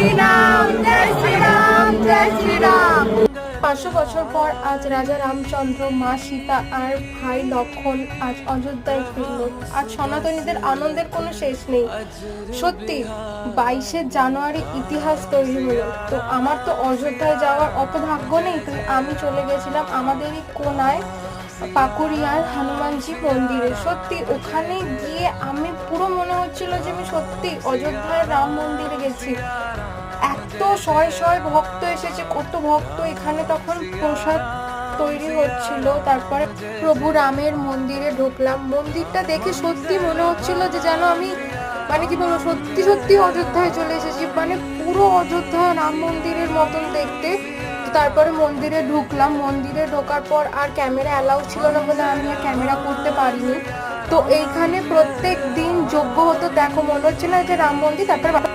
শ্রীরাম, জয় শ্রীরাম, জয় শ্রীরাম। 500 বছর পর আজ রাজা রামচন্দ্র, মা সীতা আর ভাই লক্ষণ আজ অযোধ্যায় ফিরল। আজ সনাতনীদের আনন্দের কোনো শেষ নেই। সত্যি 22শে জানুয়ারি ইতিহাস তৈরি হলো। তো আমার তো অযোধ্যায় যাওয়ার অত ভাগ্য নেই, তো আমি চলে গেছিলাম আমাদেরই কোনায় পাকুড়িয়ার হনুমানজি মন্দিরে। সত্যি ওখানে গিয়ে আমি পুরো মনে হচ্ছিল যে আমি সত্যি অযোধ্যায় রাম মন্দিরে গেছি। এত শয়ে শয়ে ভক্ত এসেছে, কত ভক্ত এখানে তখন প্রসাদ তৈরি হচ্ছিল। তারপরে প্রভু রামের মন্দিরে ঢুকলাম। মন্দিরটা দেখে সত্যি মনে হচ্ছিল যে যেন আমি কি বলবো, সত্যি সত্যি অযোধ্যায় চলে এসেছি। পুরো অযোধ্যা রাম মন্দিরের মতন দেখতে। তারপরে মন্দিরে ঢুকলাম। মন্দিরে ঢোকার পর আর ক্যামেরা অ্যালাউ ছিল না বলে আমি আর ক্যামেরা করতে পারিনি। তো এইখানে প্রত্যেক দিন যজ্ঞ হতো। দেখো মনে হচ্ছে না যে রাম মন্দির। তারপরে